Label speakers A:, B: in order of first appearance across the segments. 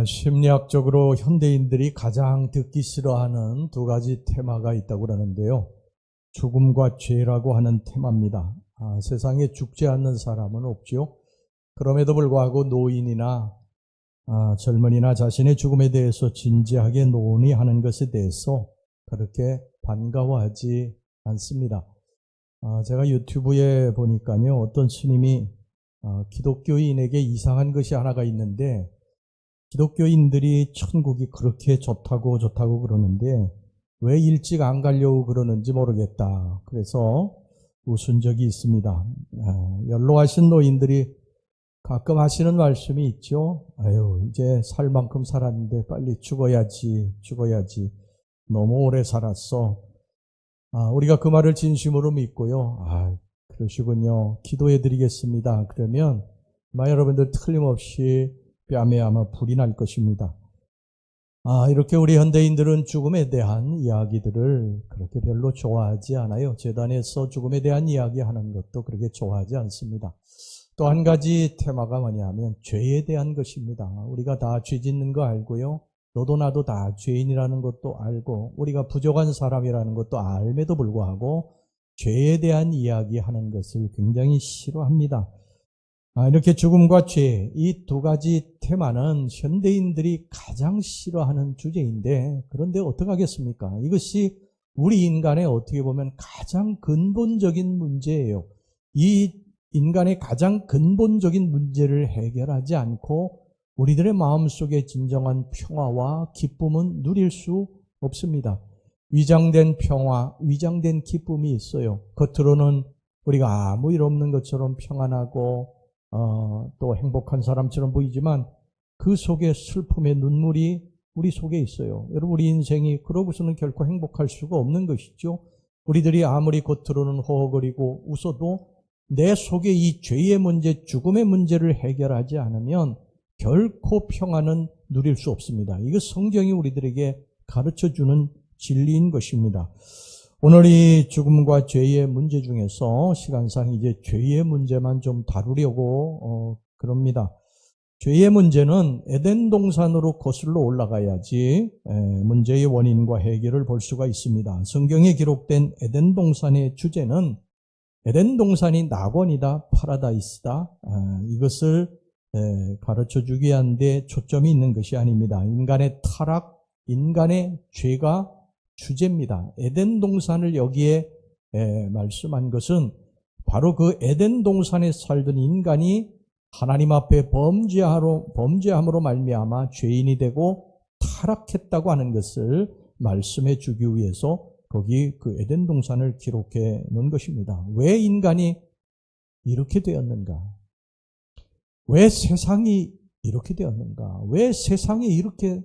A: 심리학적으로 현대인들이 가장 듣기 싫어하는 두 가지 테마가 있다고 그러는데요. 죽음과 죄라고 하는 테마입니다. 세상에 죽지 않는 사람은 없죠. 그럼에도 불구하고 노인이나 젊은이나 자신의 죽음에 대해서 진지하게 논의하는 것에 대해서 그렇게 반가워하지 않습니다. 제가 유튜브에 보니까요, 어떤 스님이 기독교인에게 이상한 것이 하나가 있는데, 기독교인들이 천국이 그렇게 좋다고 그러는데 왜 일찍 안 가려고 그러는지 모르겠다. 그래서 웃은 적이 있습니다. 연로하신 노인들이 가끔 하시는 말씀이 있죠. 아유, 이제 살 만큼 살았는데 빨리 죽어야지. 너무 오래 살았어. 우리가 그 말을 진심으로 믿고요. 그러시군요. 기도해 드리겠습니다. 그러면 아마 여러분들 틀림없이 뺨에 아마 불이 날 것입니다. 이렇게 우리 현대인들은 죽음에 대한 이야기들을 그렇게 별로 좋아하지 않아요. 재단에서 죽음에 대한 이야기하는 것도 그렇게 좋아하지 않습니다. 또 한 가지 테마가 뭐냐면 죄에 대한 것입니다. 우리가 다 죄 짓는 거 알고요. 너도 나도 다 죄인이라는 것도 알고 우리가 부족한 사람이라는 것도 알매도 불구하고 죄에 대한 이야기하는 것을 굉장히 싫어합니다. 이렇게 죽음과 죄, 이 두 가지 테마는 현대인들이 가장 싫어하는 주제인데, 그런데 어떡하겠습니까? 이것이 우리 인간의 어떻게 보면 가장 근본적인 문제예요. 이 인간의 가장 근본적인 문제를 해결하지 않고 우리들의 마음속에 진정한 평화와 기쁨은 누릴 수 없습니다. 위장된 평화, 위장된 기쁨이 있어요. 겉으로는 우리가 아무 일 없는 것처럼 평안하고 또 행복한 사람처럼 보이지만 그 속에 슬픔의 눈물이 우리 속에 있어요. 여러분, 우리 인생이 그러고서는 결코 행복할 수가 없는 것이죠. 우리들이 아무리 겉으로는 허허거리고 웃어도 내 속에 이 죄의 문제, 죽음의 문제를 해결하지 않으면 결코 평안은 누릴 수 없습니다. 이거 성경이 우리들에게 가르쳐주는 진리인 것입니다. 오늘 이 죽음과 죄의 문제 중에서 시간상 이제 죄의 문제만 좀 다루려고 그럽니다. 죄의 문제는 에덴 동산으로 거슬러 올라가야지 문제의 원인과 해결을 볼 수가 있습니다. 성경에 기록된 에덴 동산의 주제는 에덴 동산이 낙원이다, 파라다이스다. 이것을 가르쳐주기 위한 데 초점이 있는 것이 아닙니다. 인간의 타락, 인간의 죄가 주제입니다. 에덴 동산을 여기에 말씀한 것은 바로 그 에덴 동산에 살던 인간이 하나님 앞에 범죄함으로 말미암아 죄인이 되고 타락했다고 하는 것을 말씀해 주기 위해서 거기 그 에덴 동산을 기록해 놓은 것입니다. 왜 인간이 이렇게 되었는가? 왜 세상이 이렇게 되었는가? 왜 세상이 이렇게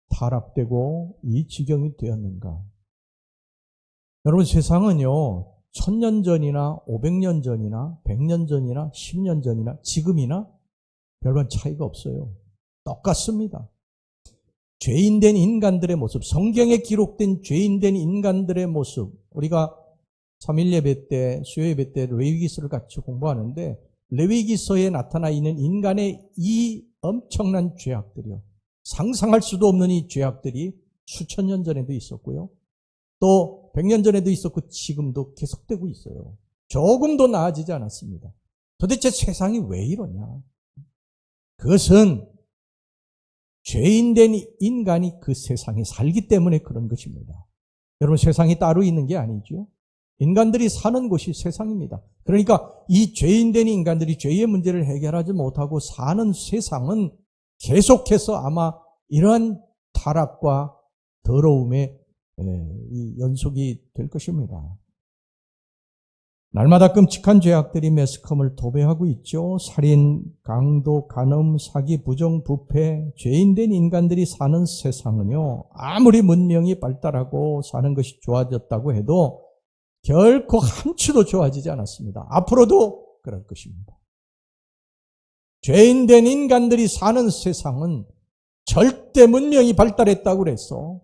A: 타락되고 이 지경이 되었는가? 여러분, 세상은요 1000년 전이나 500년 전이나 100년 전이나 10년 전이나 지금이나 별반 차이가 없어요. 똑같습니다. 죄인된 인간들의 모습, 성경에 기록된 죄인된 인간들의 모습, 우리가 3일 예배 때, 수요 예배 때 레위기서를 같이 공부하는데 레위기서에 나타나 있는 인간의 이 엄청난 죄악들이요, 상상할 수도 없는 이 죄악들이 수천 년 전에도 있었고요. 또 100년 전에도 있었고 지금도 계속되고 있어요. 조금도 나아지지 않았습니다. 도대체 세상이 왜 이러냐? 그것은 죄인된 인간이 그 세상에 살기 때문에 그런 것입니다. 여러분, 세상이 따로 있는 게 아니죠. 인간들이 사는 곳이 세상입니다. 그러니까 이 죄인된 인간들이 죄의 문제를 해결하지 못하고 사는 세상은 계속해서 아마 이러한 타락과 더러움의 이 연속이 될 것입니다. 날마다 끔찍한 죄악들이 매스컴을 도배하고 있죠. 살인, 강도, 간음, 사기, 부정, 부패, 죄인된 인간들이 사는 세상은요, 아무리 문명이 발달하고 사는 것이 좋아졌다고 해도 결코 한치도 좋아지지 않았습니다. 앞으로도 그럴 것입니다. 죄인된 인간들이 사는 세상은 절대 문명이 발달했다고 그래서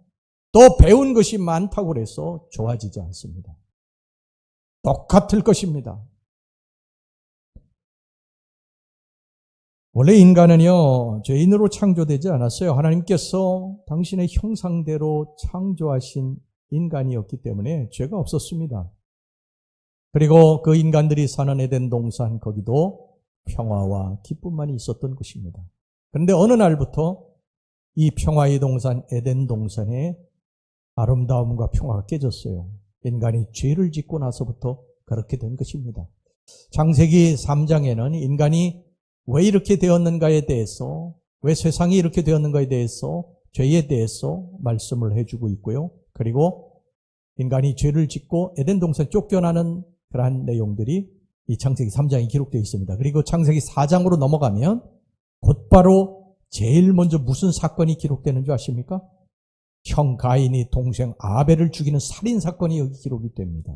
A: 또 배운 것이 많다고 그래서 좋아지지 않습니다. 똑같을 것입니다. 원래 인간은요, 죄인으로 창조되지 않았어요. 하나님께서 당신의 형상대로 창조하신 인간이었기 때문에 죄가 없었습니다. 그리고 그 인간들이 사는 에덴 동산, 거기도 평화와 기쁨만이 있었던 것입니다. 그런데 어느 날부터 이 평화의 동산, 에덴 동산의 아름다움과 평화가 깨졌어요. 인간이 죄를 짓고 나서부터 그렇게 된 것입니다. 창세기 3장에는 인간이 왜 이렇게 되었는가에 대해서, 왜 세상이 이렇게 되었는가에 대해서, 죄에 대해서 말씀을 해주고 있고요. 그리고 인간이 죄를 짓고 에덴 동산 쫓겨나는 그러한 내용들이 이 창세기 3장에 기록되어 있습니다. 그리고 창세기 4장으로 넘어가면 곧바로 제일 먼저 무슨 사건이 기록되는 줄 아십니까? 형 가인이 동생 아벨을 죽이는 살인 사건이 여기 기록이 됩니다.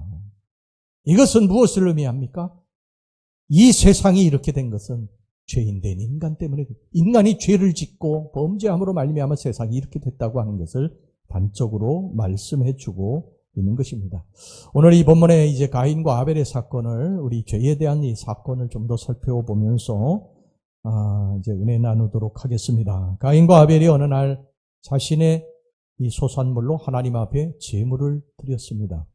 A: 이것은 무엇을 의미합니까? 이 세상이 이렇게 된 것은 죄인된 인간 때문에, 인간이 죄를 짓고 범죄함으로 말미암아 세상이 이렇게 됐다고 하는 것을 단적으로 말씀해 주고 있는 것입니다. 오늘 이 본문에 이제 가인과 아벨의 사건을, 우리 죄에 대한 이 사건을 좀 더 살펴보면서 이제 은혜 나누도록 하겠습니다. 가인과 아벨이 어느 날 자신의 이 소산물로 하나님 앞에 제물을 드렸습니다.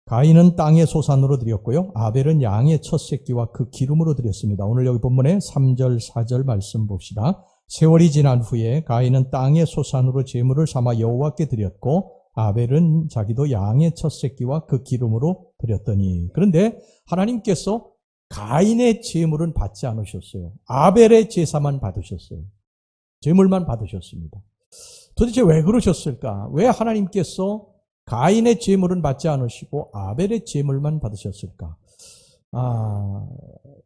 A: 가인은 땅의 소산으로 드렸고요. 아벨은 양의 첫 새끼와 그 기름으로 드렸습니다. 오늘 여기 본문에 3절, 4절 말씀 봅시다. 세월이 지난 후에 가인은 땅의 소산으로 제물을 삼아 여호와께 드렸고 아벨은 자기도 양의 첫 새끼와 그 기름으로 드렸더니, 그런데 하나님께서 가인의 제물은 받지 않으셨어요. 아벨의 제사만 받으셨어요. 제물만 받으셨습니다. 도대체 왜 그러셨을까? 왜 하나님께서 가인의 제물은 받지 않으시고 아벨의 제물만 받으셨을까?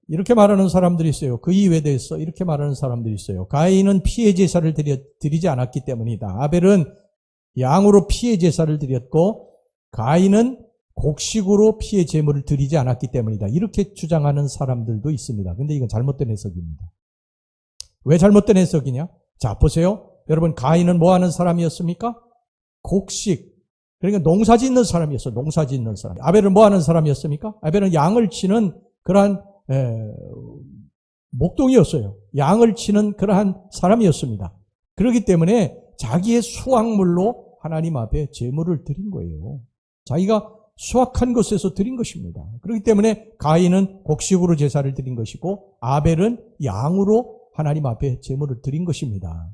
A: 이렇게 말하는 사람들이 있어요. 그 이유에 대해서 이렇게 말하는 사람들이 있어요. 가인은 피해 제사를 드리지 않았기 때문이다. 아벨은 양으로 피해 제사를 드렸고 가인은 곡식으로 피해 제물을 드리지 않았기 때문이다. 이렇게 주장하는 사람들도 있습니다. 근데 이건 잘못된 해석입니다. 왜 잘못된 해석이냐? 자, 보세요. 여러분, 가인은 뭐 하는 사람이었습니까? 곡식. 그러니까 농사 짓는 사람이었어요. 농사 짓는 사람. 아벨은 뭐 하는 사람이었습니까? 아벨은 양을 치는 그러한 목동이었어요. 양을 치는 그러한 사람이었습니다. 그렇기 때문에 자기의 수확물로 하나님 앞에 제물을 드린 거예요. 자기가 수확한 것에서 드린 것입니다. 그렇기 때문에 가인은 곡식으로 제사를 드린 것이고 아벨은 양으로 하나님 앞에 제물을 드린 것입니다.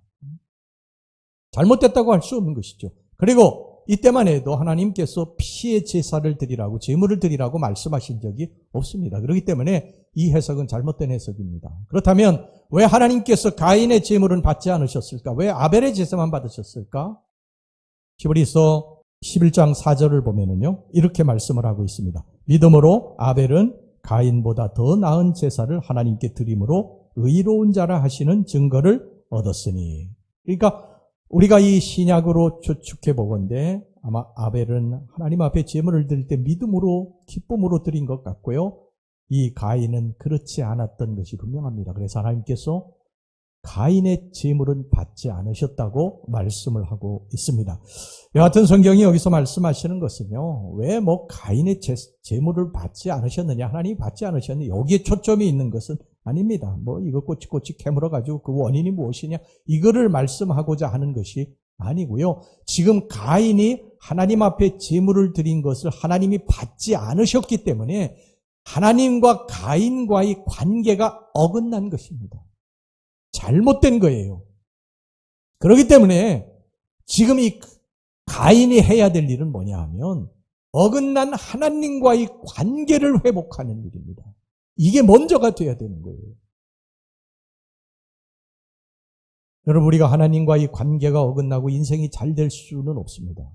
A: 잘못됐다고 할 수 없는 것이죠. 그리고 이때만 해도 하나님께서 피의 제사를 드리라고, 제물을 드리라고 말씀하신 적이 없습니다. 그렇기 때문에 이 해석은 잘못된 해석입니다. 그렇다면 왜 하나님께서 가인의 제물은 받지 않으셨을까? 왜 아벨의 제사만 받으셨을까? 히브리서 11장 4절을 보면은요, 이렇게 말씀을 하고 있습니다. 믿음으로 아벨은 가인보다 더 나은 제사를 하나님께 드림으로 의로운 자라 하시는 증거를 얻었으니. 그러니까 우리가 이 신약으로 추측해 보건대 아마 아벨은 하나님 앞에 제물을 드릴 때 믿음으로, 기쁨으로 드린 것 같고요. 이 가인은 그렇지 않았던 것이 분명합니다. 그래서 하나님께서 가인의 제물은 받지 않으셨다고 말씀을 하고 있습니다. 여하튼 성경이 여기서 말씀하시는 것은요, 왜 가인의 제물을 받지 않으셨느냐, 하나님이 받지 않으셨느냐, 여기에 초점이 있는 것은 아닙니다. 이거 꼬치꼬치 캐물어가지고 그 원인이 무엇이냐, 이거를 말씀하고자 하는 것이 아니고요. 지금 가인이 하나님 앞에 제물을 드린 것을 하나님이 받지 않으셨기 때문에 하나님과 가인과의 관계가 어긋난 것입니다. 잘못된 거예요. 그렇기 때문에 지금 이 가인이 해야 될 일은 뭐냐 하면 어긋난 하나님과의 관계를 회복하는 일입니다. 이게 먼저가 돼야 되는 거예요. 여러분, 우리가 하나님과의 관계가 어긋나고 인생이 잘 될 수는 없습니다.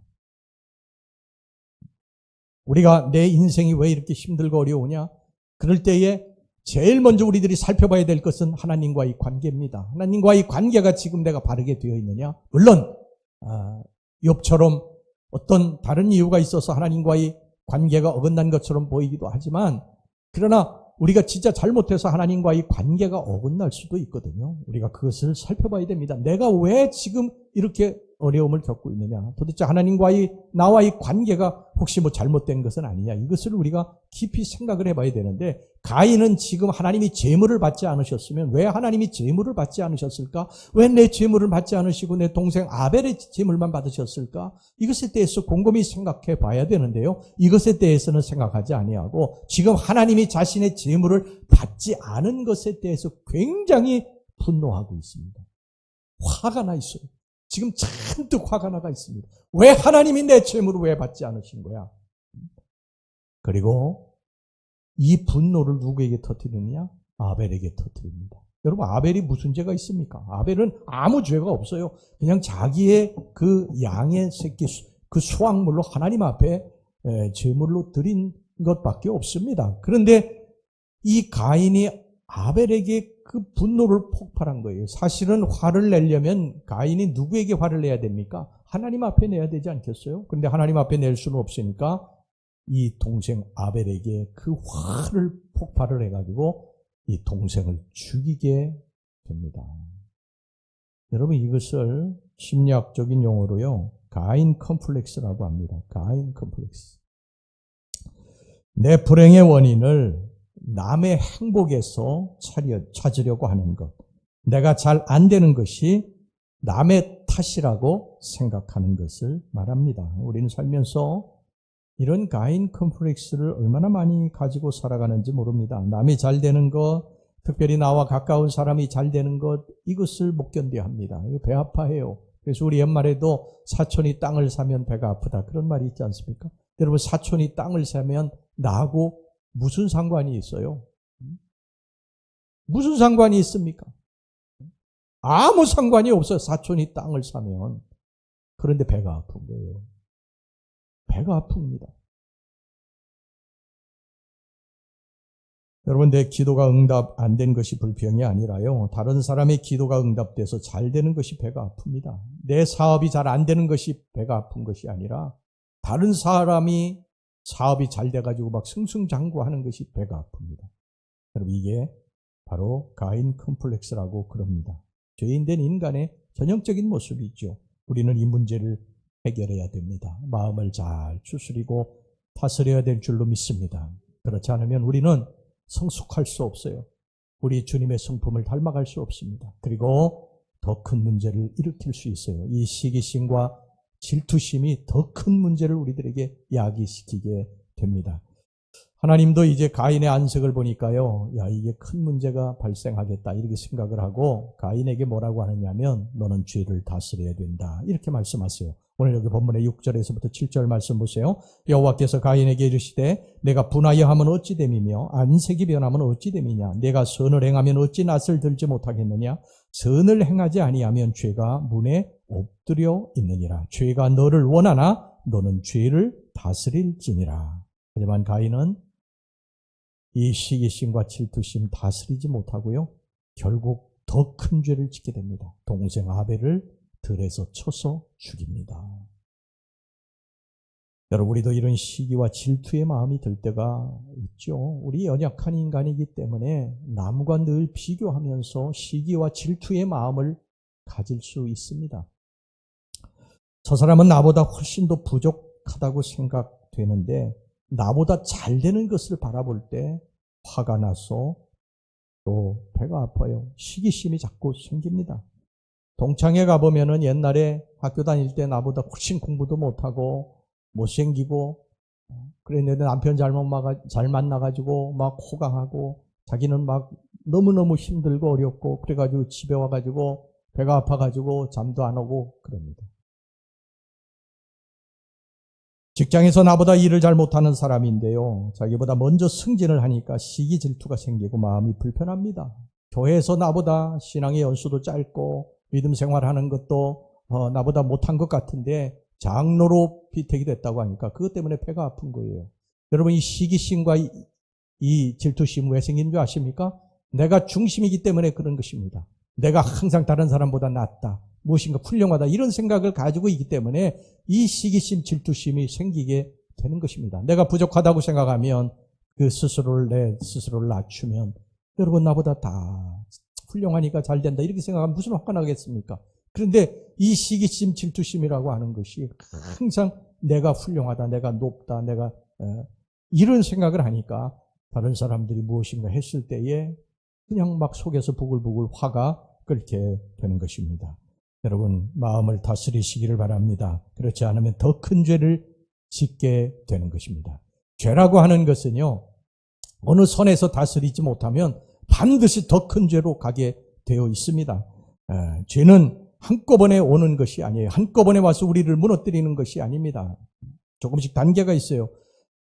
A: 우리가 내 인생이 왜 이렇게 힘들고 어려우냐? 그럴 때에 제일 먼저 우리들이 살펴봐야 될 것은 하나님과의 관계입니다. 하나님과의 관계가 지금 내가 바르게 되어 있느냐? 물론 욥처럼 어떤 다른 이유가 있어서 하나님과의 관계가 어긋난 것처럼 보이기도 하지만, 그러나 우리가 진짜 잘못해서 하나님과의 관계가 어긋날 수도 있거든요. 우리가 그것을 살펴봐야 됩니다. 내가 왜 지금 이렇게 어려움을 겪고 있느냐? 도대체 하나님과의 나와의 관계가 혹시 뭐 잘못된 것은 아니냐? 이것을 우리가 깊이 생각을 해봐야 되는데, 가인은 지금 하나님이 제물을 받지 않으셨으면 왜 하나님이 제물을 받지 않으셨을까? 왜 내 제물을 받지 않으시고 내 동생 아벨의 제물만 받으셨을까? 이것에 대해서 곰곰이 생각해 봐야 되는데요. 이것에 대해서는 생각하지 아니하고 지금 하나님이 자신의 제물을 받지 않은 것에 대해서 굉장히 분노하고 있습니다. 화가 나 있어요. 지금 잔뜩 화가 나가 있습니다. 왜 하나님이 내 제물을 왜 받지 않으신 거야? 그리고 이 분노를 누구에게 터뜨리느냐? 아벨에게 터뜨립니다. 여러분, 아벨이 무슨 죄가 있습니까? 아벨은 아무 죄가 없어요. 그냥 자기의 그 양의 새끼, 그 수확물로 하나님 앞에 제물로 드린 것밖에 없습니다. 그런데 이 가인이 아벨에게 그 분노를 폭발한 거예요. 사실은 화를 내려면 가인이 누구에게 화를 내야 됩니까? 하나님 앞에 내야 되지 않겠어요? 그런데 하나님 앞에 낼 수는 없으니까 이 동생 아벨에게 그 화를 폭발을 해가지고 이 동생을 죽이게 됩니다. 여러분, 이것을 심리학적인 용어로요, 가인 컴플렉스라고 합니다. 가인 컴플렉스. 내 불행의 원인을 남의 행복에서 찾으려고 하는 것, 내가 잘 안 되는 것이 남의 탓이라고 생각하는 것을 말합니다. 우리는 살면서 이런 가인 컴플렉스를 얼마나 많이 가지고 살아가는지 모릅니다. 남이 잘 되는 것, 특별히 나와 가까운 사람이 잘 되는 것, 이것을 못 견뎌 합니다. 이거 배 아파해요. 그래서 우리 옛말에도 사촌이 땅을 사면 배가 아프다, 그런 말이 있지 않습니까? 여러분, 사촌이 땅을 사면 나하고 무슨 상관이 있어요? 무슨 상관이 있습니까? 아무 상관이 없어요. 사촌이 땅을 사면. 그런데 배가 아픈 거예요. 배가 아픕니다. 여러분, 내 기도가 응답 안 된 것이 불평이 아니라요, 다른 사람의 기도가 응답돼서 잘 되는 것이 배가 아픕니다. 내 사업이 잘 안 되는 것이 배가 아픈 것이 아니라 다른 사람이 사업이 잘 돼가지고 막 승승장구하는 것이 배가 아픕니다. 여러분, 이게 바로 가인 컴플렉스라고 그럽니다. 죄인된 인간의 전형적인 모습이죠. 우리는 이 문제를 해결해야 됩니다. 마음을 잘 추스리고 다스려야 될 줄로 믿습니다. 그렇지 않으면 우리는 성숙할 수 없어요. 우리 주님의 성품을 닮아갈 수 없습니다. 그리고 더 큰 문제를 일으킬 수 있어요. 이 시기심과 질투심이 더 큰 문제를 우리들에게 야기시키게 됩니다. 하나님도 이제 가인의 안색을 보니까요, 야, 이게 큰 문제가 발생하겠다, 이렇게 생각을 하고 가인에게 뭐라고 하느냐면, 너는 죄를 다스려야 된다, 이렇게 말씀하세요. 오늘 여기 본문의 6절에서부터 7절 말씀 보세요. 여호와께서 가인에게 이르시되, 내가 분하여 하면 어찌 됨이며 안색이 변하면 어찌 됨이냐? 내가 선을 행하면 어찌 낯을 들지 못하겠느냐? 선을 행하지 아니하면 죄가 문에 엎드려 있느니라. 죄가 너를 원하나 너는 죄를 다스릴지니라. 하지만 가인은 이 시기심과 질투심 다스리지 못하고요, 결국 더 큰 죄를 짓게 됩니다. 동생 아벨을 들에서 쳐서 죽입니다. 여러분, 우리도 이런 시기와 질투의 마음이 들 때가 있죠. 우리 연약한 인간이기 때문에 남과 늘 비교하면서 시기와 질투의 마음을 가질 수 있습니다. 저 사람은 나보다 훨씬 더 부족하다고 생각되는데 나보다 잘 되는 것을 바라볼 때 화가 나서 또 배가 아파요. 시기심이 자꾸 생깁니다. 동창회 가보면은 옛날에 학교 다닐 때 나보다 훨씬 공부도 못하고 못생기고, 그랬는데 남편 잘 만나가지고 막 호강하고, 자기는 막 너무너무 힘들고 어렵고, 그래가지고 집에 와가지고 배가 아파가지고 잠도 안 오고 그럽니다. 직장에서 나보다 일을 잘 못하는 사람인데요, 자기보다 먼저 승진을 하니까 시기 질투가 생기고 마음이 불편합니다. 교회에서 나보다 신앙의 연수도 짧고 믿음 생활하는 것도 나보다 못한 것 같은데 장로로 피택이 됐다고 하니까 그것 때문에 배가 아픈 거예요. 여러분, 이 시기심과 이 질투심 왜 생기는 줄 아십니까? 내가 중심이기 때문에 그런 것입니다. 내가 항상 다른 사람보다 낫다, 무엇인가 훌륭하다, 이런 생각을 가지고 있기 때문에 이 시기심, 질투심이 생기게 되는 것입니다. 내가 부족하다고 생각하면 내 스스로를 낮추면, 여러분, 나보다 다 훌륭하니까 잘 된다, 이렇게 생각하면 무슨 화가 나겠습니까? 그런데 이 시기심, 질투심이라고 하는 것이 항상 내가 훌륭하다, 내가 높다, 내가 이런 생각을 하니까 다른 사람들이 무엇인가 했을 때에 그냥 막 속에서 부글부글 화가 끓게 되는 것입니다. 여러분, 마음을 다스리시기를 바랍니다. 그렇지 않으면 더 큰 죄를 짓게 되는 것입니다. 죄라고 하는 것은요, 어느 선에서 다스리지 못하면 반드시 더 큰 죄로 가게 되어 있습니다. 죄는 한꺼번에 오는 것이 아니에요. 한꺼번에 와서 우리를 무너뜨리는 것이 아닙니다. 조금씩 단계가 있어요.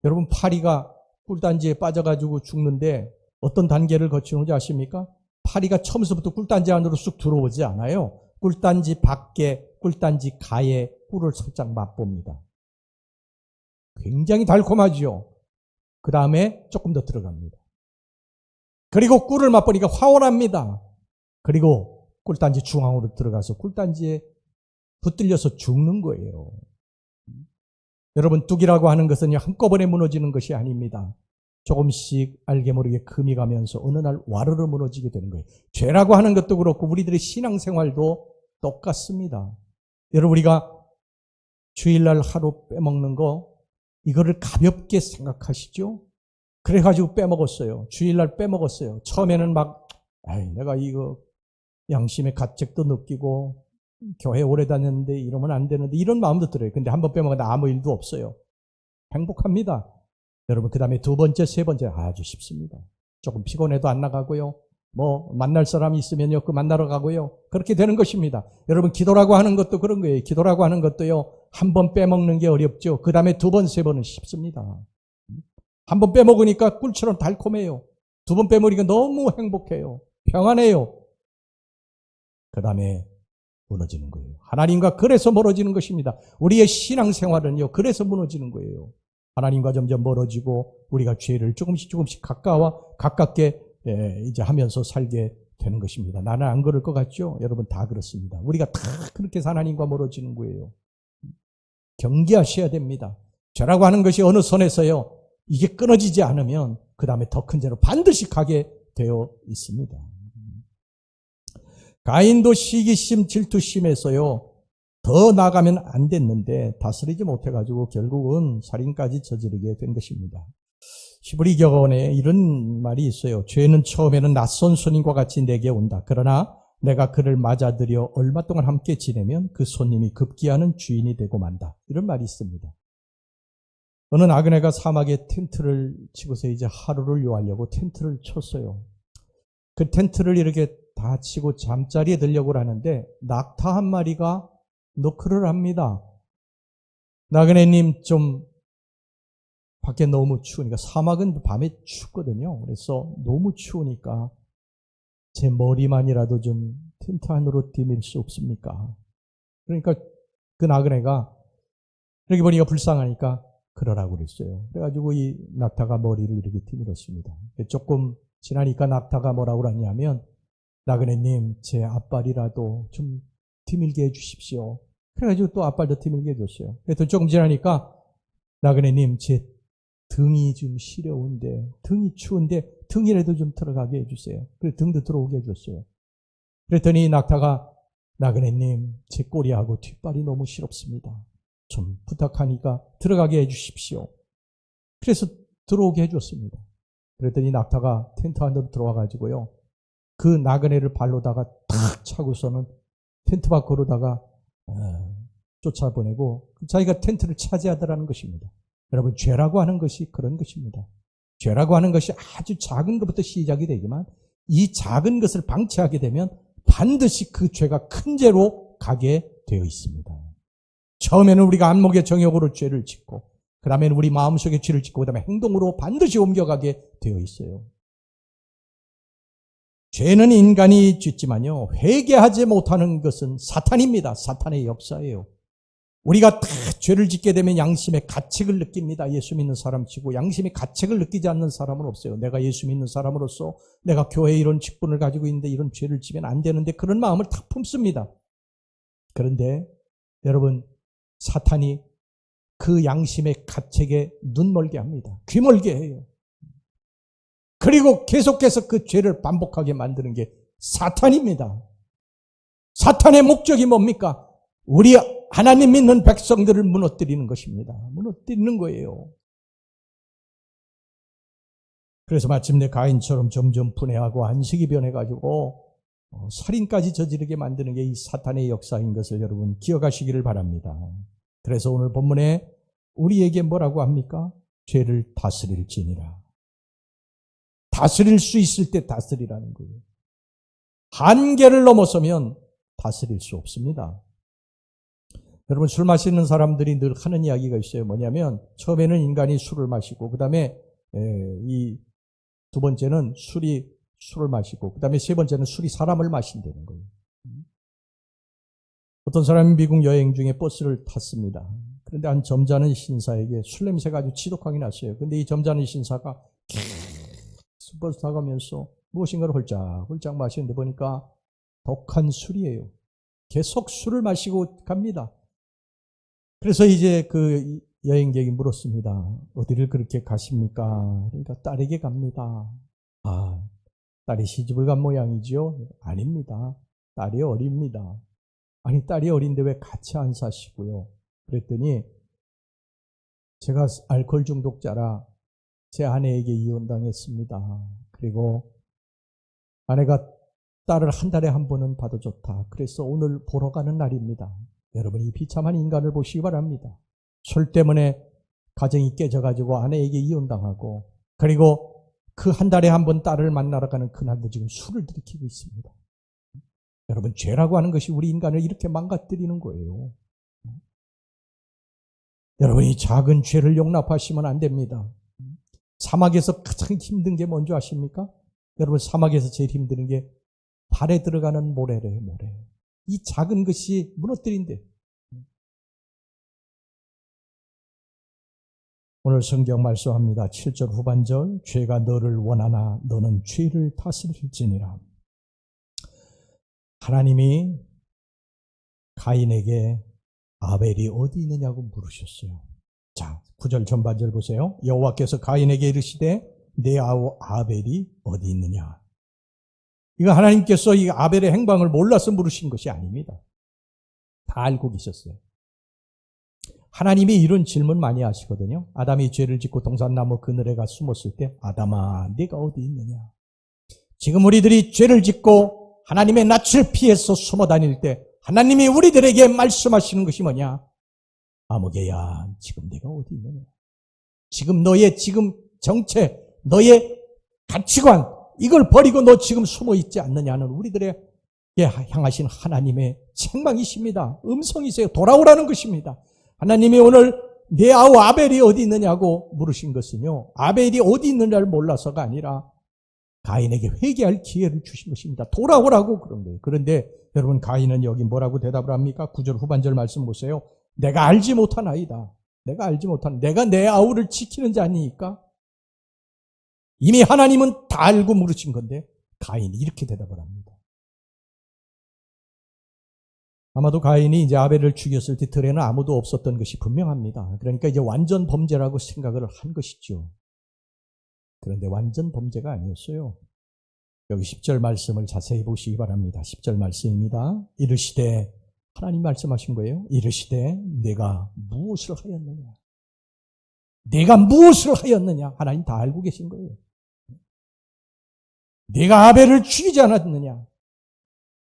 A: 여러분, 파리가 꿀단지에 빠져가지고 죽는데 어떤 단계를 거치는지 아십니까? 파리가 처음부터 꿀단지 안으로 쑥 들어오지 않아요. 꿀단지 밖에, 꿀단지 가에 꿀을 살짝 맛봅니다. 굉장히 달콤하죠. 그 다음에 조금 더 들어갑니다. 그리고 꿀을 맛보니까 화원합니다. 그리고 꿀단지 중앙으로 들어가서 꿀단지에 붙들려서 죽는 거예요. 여러분, 뚝이라고 하는 것은 한꺼번에 무너지는 것이 아닙니다. 조금씩 알게 모르게 금이 가면서 어느 날 와르르 무너지게 되는 거예요. 죄라고 하는 것도 그렇고 우리들의 신앙생활도 똑같습니다. 여러분, 우리가 주일날 하루 빼먹는 거 이거를 가볍게 생각하시죠? 그래가지고 빼먹었어요. 주일날 빼먹었어요. 처음에는 막 내가 이거 양심의 가책도 느끼고 교회 오래 다녔는데 이러면 안 되는데 이런 마음도 들어요. 근데 한번 빼먹었는데 아무 일도 없어요. 행복합니다. 여러분, 그 다음에 두 번째, 세 번째 아주 쉽습니다. 조금 피곤해도 안 나가고요. 만날 사람이 있으면요, 그 만나러 가고요. 그렇게 되는 것입니다. 여러분, 기도라고 하는 것도 그런 거예요. 기도라고 하는 것도요, 한 번 빼먹는 게 어렵죠. 그 다음에 두 번, 세 번은 쉽습니다. 한 번 빼먹으니까 꿀처럼 달콤해요. 두 번 빼먹으니까 너무 행복해요. 평안해요. 그 다음에 무너지는 거예요. 하나님과 그래서 멀어지는 것입니다. 우리의 신앙생활은요, 그래서 무너지는 거예요. 하나님과 점점 멀어지고 우리가 죄를 조금씩 가깝게 이제 하면서 살게 되는 것입니다. 나는 안 그럴 것 같죠? 여러분, 다 그렇습니다. 우리가 다 그렇게 해서 하나님과 멀어지는 거예요. 경계하셔야 됩니다. 죄라고 하는 것이 어느 선에서요, 이게 끊어지지 않으면 그 다음에 더 큰 죄로 반드시 가게 되어 있습니다. 가인도 시기심, 질투심에서요, 더 나가면 안 됐는데 다스리지 못해가지고 결국은 살인까지 저지르게 된 것입니다. 히브리 격언에 이런 말이 있어요. 죄는 처음에는 낯선 손님과 같이 내게 온다. 그러나 내가 그를 맞아들여 얼마 동안 함께 지내면 그 손님이 급기야는 주인이 되고 만다. 이런 말이 있습니다. 어느 나그네가 사막에 텐트를 치고서 이제 하루를 요하려고 텐트를 쳤어요. 그 텐트를 이렇게 다 치고 잠자리에 들려고 하는데 낙타 한 마리가 노크를 합니다. 나그네님, 좀 밖에 너무 추우니까, 사막은 밤에 춥거든요. 그래서 너무 추우니까 제 머리만이라도 좀 텐트 안으로 디밀 수 없습니까? 그러니까 그 나그네가 이렇게 보니까 불쌍하니까 그러라고 그랬어요. 그래가지고 이 낙타가 머리를 이렇게 디밀었습니다. 조금 지나니까 낙타가 뭐라고 그러냐면, 나그네님, 제 앞발이라도 좀 디밀게 해주십시오. 그래가지고 또 앞발도 디밀게 해줬어요. 그래서 조금 지나니까, 나그네님, 제 등이 좀 시려운데, 등이 추운데 등이라도 좀 들어가게 해주세요. 그래서 등도 들어오게 해줬어요. 그랬더니 낙타가, 나그네님, 제 꼬리하고 뒷발이 너무 시렵습니다. 좀 부탁하니까 들어가게 해주십시오. 그래서 들어오게 해줬습니다. 그랬더니 낙타가 텐트 안으로 들어와가지고요, 그 나그네를 발로다가 탁 차고서는 텐트 밖으로다가 쫓아보내고 자기가 텐트를 차지하더라는 것입니다. 여러분, 죄라고 하는 것이 그런 것입니다. 죄라고 하는 것이 아주 작은 것부터 시작이 되지만 이 작은 것을 방치하게 되면 반드시 그 죄가 큰 죄로 가게 되어 있습니다. 처음에는 우리가 안목의 정욕으로 죄를 짓고, 그 다음에는 우리 마음속에 죄를 짓고, 그 다음에 행동으로 반드시 옮겨가게 되어 있어요. 죄는 인간이 짓지만요, 회개하지 못하는 것은 사탄입니다. 사탄의 역사예요. 우리가 다 죄를 짓게 되면 양심의 가책을 느낍니다. 예수 믿는 사람 치고 양심의 가책을 느끼지 않는 사람은 없어요. 내가 예수 믿는 사람으로서 내가 교회에 이런 직분을 가지고 있는데 이런 죄를 지면 안 되는데, 그런 마음을 다 품습니다. 그런데 여러분, 사탄이 그 양심의 가책에 눈멀게 합니다. 귀멀게 해요. 그리고 계속해서 그 죄를 반복하게 만드는 게 사탄입니다. 사탄의 목적이 뭡니까? 우리 하나님 믿는 백성들을 무너뜨리는 것입니다. 무너뜨리는 거예요. 그래서 마침내 가인처럼 점점 분해하고 안식이 변해가지고 살인까지 저지르게 만드는 게 이 사탄의 역사인 것을 여러분 기억하시기를 바랍니다. 그래서 오늘 본문에 우리에게 뭐라고 합니까? 죄를 다스릴지니라. 다스릴 수 있을 때 다스리라는 거예요. 한계를 넘어서면 다스릴 수 없습니다. 여러분 술 마시는 사람들이 늘 하는 이야기가 있어요. 뭐냐면 처음에는 인간이 술을 마시고 그 다음에 이 두 번째는 술을 마시고 그 다음에 세 번째는 술이 사람을 마신다는 거예요. 어떤 사람이 미국 여행 중에 버스를 탔습니다. 그런데 한 점잖은 신사에게 술 냄새가 아주 지독하게 났어요. 그런데 이 점잖은 신사가 계속 버스 타가면서 무엇인가를 홀짝홀짝 마시는데 보니까 독한 술이에요. 계속 술을 마시고 갑니다. 그래서 이제 그 여행객이 물었습니다. 어디를 그렇게 가십니까? 그러니까 딸에게 갑니다. 아, 딸이 시집을 간 모양이죠? 아닙니다. 딸이 어립니다. 아니, 딸이 어린데 왜 같이 안 사시고요? 그랬더니 제가 알코올 중독자라 제 아내에게 이혼당했습니다. 그리고 아내가 딸을 한 달에 한 번은 봐도 좋다. 그래서 오늘 보러 가는 날입니다. 여러분 이 비참한 인간을 보시기 바랍니다. 술 때문에 가정이 깨져가지고 아내에게 이혼당하고 그리고 그 한 달에 한 번 딸을 만나러 가는 그날도 지금 술을 들이키고 있습니다. 여러분 죄라고 하는 것이 우리 인간을 이렇게 망가뜨리는 거예요. 여러분 이 작은 죄를 용납하시면 안 됩니다. 사막에서 가장 힘든 게 뭔지 아십니까? 여러분 사막에서 제일 힘든 게 발에 들어가는 모래래요. 모래. 이 작은 것이 무너뜨린대. 오늘 성경 말씀합니다. 7절 후반절 죄가 너를 원하나 너는 죄를 다스릴지니라. 하나님이 가인에게 아벨이 어디 있느냐고 물으셨어요. 자, 9절 전반절 보세요. 여호와께서 가인에게 이르시되 내 아우 아벨이 어디 있느냐. 이거 하나님께서 이 아벨의 행방을 몰라서 물으신 것이 아닙니다. 다 알고 계셨어요. 하나님이 이런 질문 많이 하시거든요. 아담이 죄를 짓고 동산나무 그늘에 가 숨었을 때 아담아 네가 어디 있느냐. 지금 우리들이 죄를 짓고 하나님의 낯을 피해서 숨어 다닐 때 하나님이 우리들에게 말씀하시는 것이 뭐냐. 아무개야 지금 네가 어디 있느냐. 지금 너의 지금 정체, 너의 가치관 이걸 버리고 너 지금 숨어 있지 않느냐는 우리들에게 향하신 하나님의 책망이십니다. 음성이세요. 돌아오라는 것입니다. 하나님이 오늘 내 아우 아벨이 어디 있느냐고 물으신 것은요. 아벨이 어디 있느냐를 몰라서가 아니라 가인에게 회개할 기회를 주신 것입니다. 돌아오라고 그런 거예요. 그런데 여러분 가인은 여기 뭐라고 대답을 합니까? 9절 후반절 말씀 보세요. 내가 알지 못한 아이다. 내가 내 아우를 지키는 자니까 이미 하나님은 다 알고 물으신 건데 가인이 이렇게 대답을 합니다. 아마도 가인이 이제 아벨을 죽였을 때 들에는 아무도 없었던 것이 분명합니다. 그러니까 이제 완전 범죄라고 생각을 한 것이죠. 그런데 완전 범죄가 아니었어요. 여기 10절 말씀을 자세히 보시기 바랍니다. 10절 말씀입니다. 이르시되 하나님 말씀하신 거예요. 이르시되 내가 무엇을 하였느냐. 내가 무엇을 하였느냐. 하나님 다 알고 계신 거예요. 내가 아벨을 죽이지 않았느냐.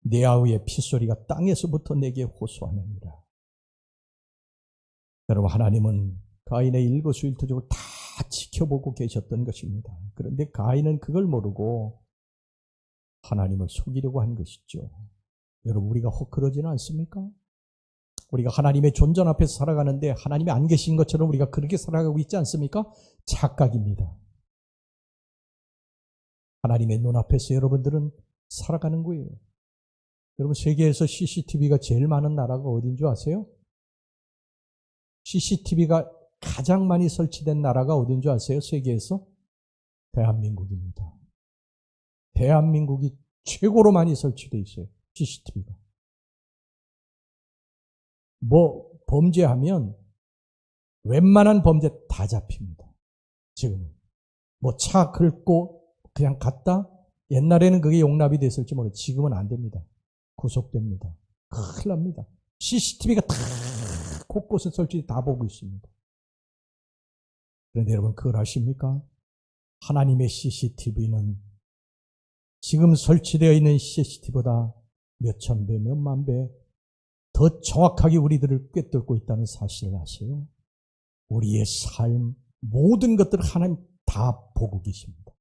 A: 내 아우의 핏소리가 땅에서부터 내게 호소하느니라. 여러분 하나님은 가인의 일거수일투족을 다 지켜보고 계셨던 것입니다. 그런데 가인은 그걸 모르고 하나님을 속이려고 한 것이죠. 여러분 우리가 혹 그러지는 않습니까? 우리가 하나님의 존전 앞에서 살아가는데 하나님이 안 계신 것처럼 우리가 그렇게 살아가고 있지 않습니까? 착각입니다. 하나님의 눈앞에서 여러분들은 살아가는 거예요. 여러분 세계에서 CCTV가 제일 많은 나라가 어딘 줄 아세요? CCTV가 가장 많이 설치된 나라가 어딘 줄 아세요? 세계에서? 대한민국입니다. 대한민국이 최고로 많이 설치되어 있어요. CCTV가. 범죄하면 웬만한 범죄 다 잡힙니다. 지금 차 긁고 그냥 갔다? 옛날에는 그게 용납이 됐을지 모르겠어요. 지금은 안 됩니다. 구속됩니다. 큰일 납니다. CCTV가 다 곳곳에 설치 다 보고 있습니다. 그런데 여러분 그걸 아십니까? 하나님의 CCTV는 지금 설치되어 있는 CCTV보다 몇천 배, 몇만 배 더 정확하게 우리들을 꿰뚫고 있다는 사실을 아세요? 우리의 삶, 모든 것들을 하나님 다 보고 계십니다.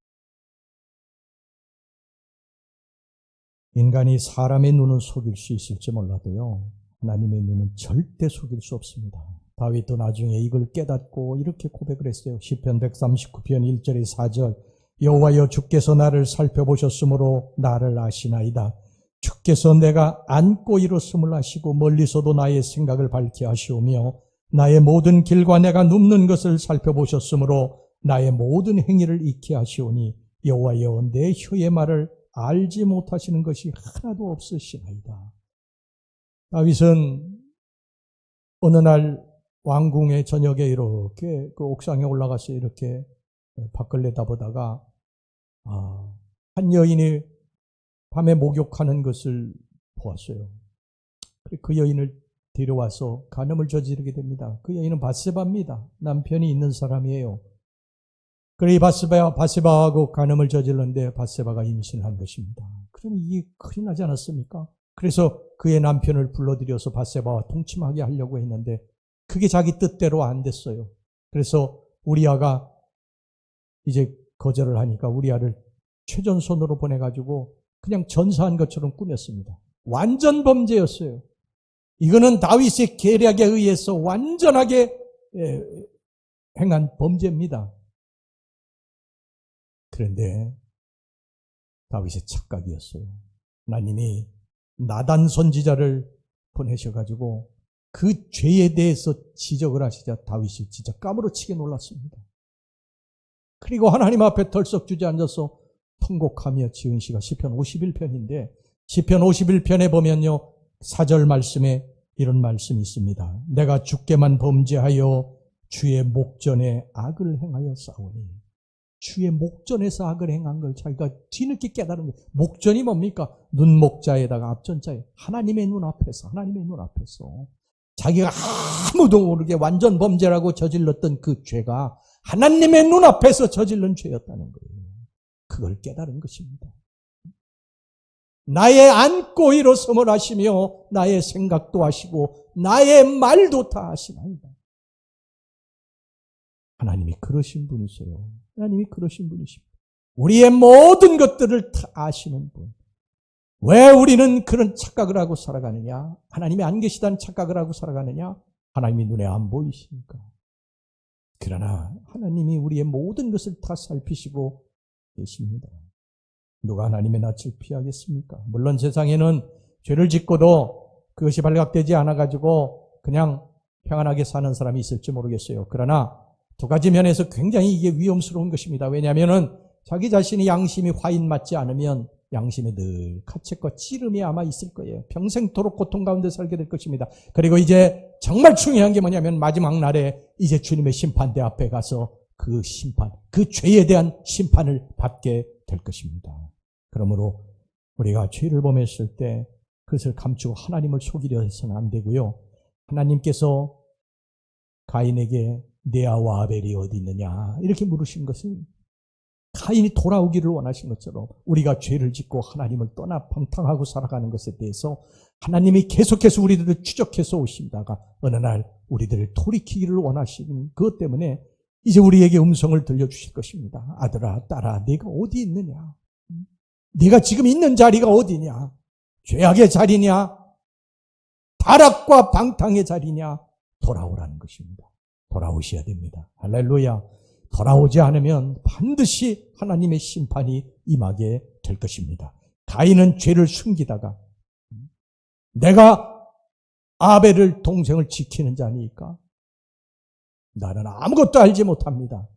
A: 인간이 사람의 눈은 속일 수 있을지 몰라도요, 하나님의 눈은 절대 속일 수 없습니다. 다윗도 나중에 이걸 깨닫고 이렇게 고백을 했어요. 시편 139편 1절에 4절 여호와여 주께서 나를 살펴보셨으므로 나를 아시나이다. 주께서 내가 앉고 일었음을 아시고 멀리서도 나의 생각을 밝게 하시오며 나의 모든 길과 내가 눕는 것을 살펴보셨으므로 나의 모든 행위를 익히 하시오니 여호와여 내 혀의 말을 알지 못하시는 것이 하나도 없으시나이다. 다윗은 어느 날 왕궁의 저녁에 이렇게 그 옥상에 올라가서 이렇게 밖을 내다보다가 한 여인이 밤에 목욕하는 것을 보았어요. 그 여인을 데려와서 간음을 저지르게 됩니다. 그 여인은 바세바입니다. 남편이 있는 사람이에요. 그래 바세바하고 간음을 저질렀는데 바세바가 임신을 한 것입니다. 그러니 이게 큰일 나지 않았습니까? 그래서 그의 남편을 불러들여서 바세바와 동침하게 하려고 했는데 그게 자기 뜻대로 안 됐어요. 그래서 우리아가 이제 거절을 하니까 우리아를 최전선으로 보내가지고 그냥 전사한 것처럼 꾸몄습니다. 완전 범죄였어요. 이거는 다윗의 계략에 의해서 완전하게 행한 범죄입니다. 그런데 다윗의 착각이었어요. 하나님이 나단 선지자를 보내셔가지고 그 죄에 대해서 지적을 하시자 다윗이 진짜 까무러치게 놀랐습니다. 그리고 하나님 앞에 덜썩 주저앉아서 통곡하며 지은 시가 시편 51편인데 시편 51편에 보면요 4절 말씀에 이런 말씀이 있습니다. 내가 주께만 범죄하여 주의 목전에 악을 행하여 싸우니 주의 목전에서 악을 행한 걸 자기가 뒤늦게 깨달은 거예요. 목전이 뭡니까? 눈목자에다가 앞전자에 하나님의 눈앞에서 자기가 아무도 모르게 완전 범죄라고 저질렀던 그 죄가 하나님의 눈앞에서 저질른 죄였다는 거예요. 그걸 깨달은 것입니다. 나의 앉고 일어섬을 하시며 나의 생각도 하시고 나의 말도 다 하시나이다. 하나님이 그러신 분이세요. 하나님이 그러신 분이십니다. 우리의 모든 것들을 다 아시는 분. 왜 우리는 그런 착각을 하고 살아가느냐? 하나님이 안 계시다는 착각을 하고 살아가느냐? 하나님이 눈에 안 보이시니까. 그러나 하나님이 우리의 모든 것을 다 살피시고 계십니다. 누가 하나님의 낯을 피하겠습니까? 물론 세상에는 죄를 짓고도 그것이 발각되지 않아가지고 그냥 평안하게 사는 사람이 있을지 모르겠어요. 그러나 두 가지 면에서 굉장히 이게 위험스러운 것입니다. 왜냐하면 자기 자신이 양심이 화인 맞지 않으면 양심에 늘 가책과 찌름이 아마 있을 거예요. 평생토록 고통 가운데 살게 될 것입니다. 그리고 이제 정말 중요한 게 뭐냐면 마지막 날에 이제 주님의 심판대 앞에 가서 그 심판, 그 죄에 대한 심판을 받게 될 것입니다. 그러므로 우리가 죄를 범했을 때 그것을 감추고 하나님을 속이려 해서는 안 되고요. 하나님께서 가인에게 네 아와 아벨이 어디 있느냐 이렇게 물으신 것은 가인이 돌아오기를 원하신 것처럼 우리가 죄를 짓고 하나님을 떠나 방탕하고 살아가는 것에 대해서 하나님이 계속해서 우리들을 추적해서 오신다가 어느 날 우리들을 돌이키기를 원하시는 그것 때문에 이제 우리에게 음성을 들려주실 것입니다. 아들아, 딸아, 네가 어디 있느냐? 네가 지금 있는 자리가 어디냐? 죄악의 자리냐? 타락과 방탕의 자리냐? 돌아오라는 것입니다. 돌아오셔야 됩니다. 할렐루야. 돌아오지 않으면 반드시 하나님의 심판이 임하게 될 것입니다. 가인은 죄를 숨기다가 내가 아벨을 동생을 지키는 자니까 나는 아무것도 알지 못합니다.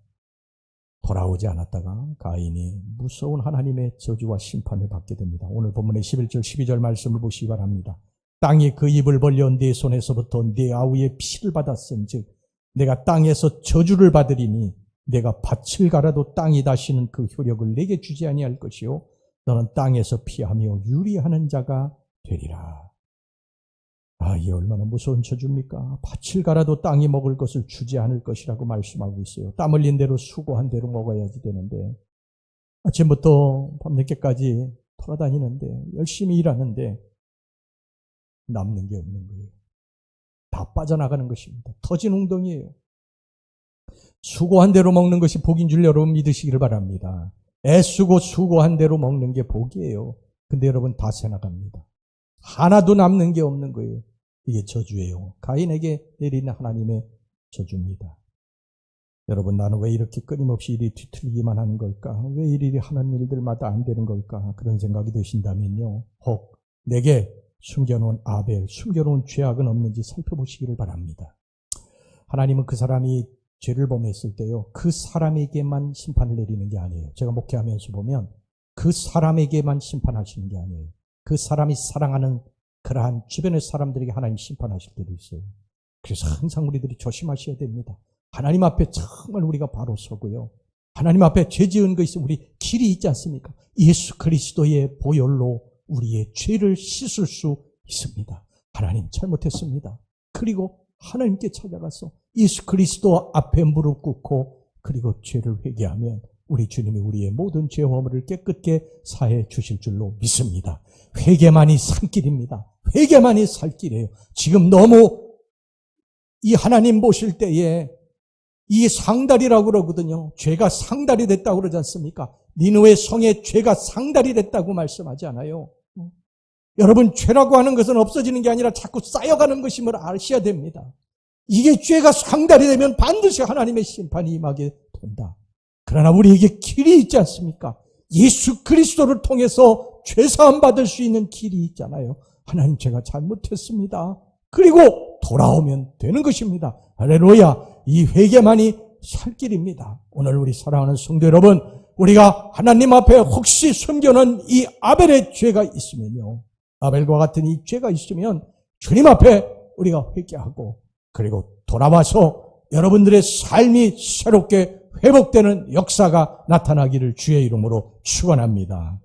A: 돌아오지 않았다가 가인이 무서운 하나님의 저주와 심판을 받게 됩니다. 오늘 본문의 11절 12절 말씀을 보시기 바랍니다. 땅이 그 입을 벌려 네 손에서부터 네 아우의 피를 받았은즉 내가 땅에서 저주를 받으리니 내가 밭을 갈아도 땅이 다시는 그 효력을 내게 주지 아니할 것이요 너는 땅에서 피하며 유리하는 자가 되리라. 이 얼마나 무서운 저주입니까? 밭을 갈아도 땅이 먹을 것을 주지 않을 것이라고 말씀하고 있어요. 땀 흘린 대로 수고한 대로 먹어야지 되는데, 아침부터 밤늦게까지 돌아다니는데, 열심히 일하는데 남는 게 없는 거예요. 다 빠져나가는 것입니다. 터진 웅덩이에요. 수고한 대로 먹는 것이 복인 줄 여러분 믿으시기를 바랍니다. 애쓰고 수고한 대로 먹는 게 복이에요. 근데 여러분 다 새나갑니다. 하나도 남는 게 없는 거예요. 이게 저주예요. 가인에게 내리는 하나님의 저주입니다. 여러분, 나는 왜 이렇게 끊임없이 일이 뒤틀리기만 하는 걸까? 왜 일이 하는 일들마다 안 되는 걸까? 그런 생각이 드신다면요, 혹 내게 숨겨놓은 아벨, 숨겨놓은 죄악은 없는지 살펴보시기를 바랍니다. 하나님은 그 사람이 죄를 범했을 때요, 그 사람에게만 심판을 내리는 게 아니에요. 제가 목회하면서 보면 그 사람에게만 심판하시는 게 아니에요. 그 사람이 사랑하는 그러한 주변의 사람들에게 하나님 심판하실 때도 있어요. 그래서 항상 우리들이 조심하셔야 됩니다. 하나님 앞에 정말 우리가 바로 서고요, 하나님 앞에 죄 지은 것이 우리 길이 있지 않습니까? 예수 그리스도의 보혈로 우리의 죄를 씻을 수 있습니다. 하나님 잘못했습니다. 그리고 하나님께 찾아가서 예수 그리스도 앞에 무릎 꿇고 그리고 죄를 회개하면 우리 주님이 우리의 모든 죄 허물을 깨끗게 사해 주실 줄로 믿습니다. 회개만이 살 길입니다. 회개만이 살 길이에요. 지금 너무 이 하나님 보실 때에 이 상달이라고 그러거든요. 죄가 상달이 됐다고 그러지 않습니까? 니느웨 성에 죄가 상달이 됐다고 말씀하지 않아요. 여러분, 죄라고 하는 것은 없어지는 게 아니라 자꾸 쌓여가는 것임을 아셔야 됩니다. 이게 죄가 상달이 되면 반드시 하나님의 심판이 임하게 된다. 그러나 우리에게 길이 있지 않습니까? 예수 그리스도를 통해서 죄사함 받을 수 있는 길이 있잖아요. 하나님, 제가 잘못했습니다. 그리고 돌아오면 되는 것입니다. 할렐루야. 이 회개만이 살 길입니다. 오늘 우리 사랑하는 성도 여러분, 우리가 하나님 앞에 혹시 숨겨놓은 이 아벨의 죄가 있으면요, 아벨과 같은 이 죄가 있으면 주님 앞에 우리가 회개하고 그리고 돌아와서 여러분들의 삶이 새롭게 회복되는 역사가 나타나기를 주의 이름으로 축원합니다.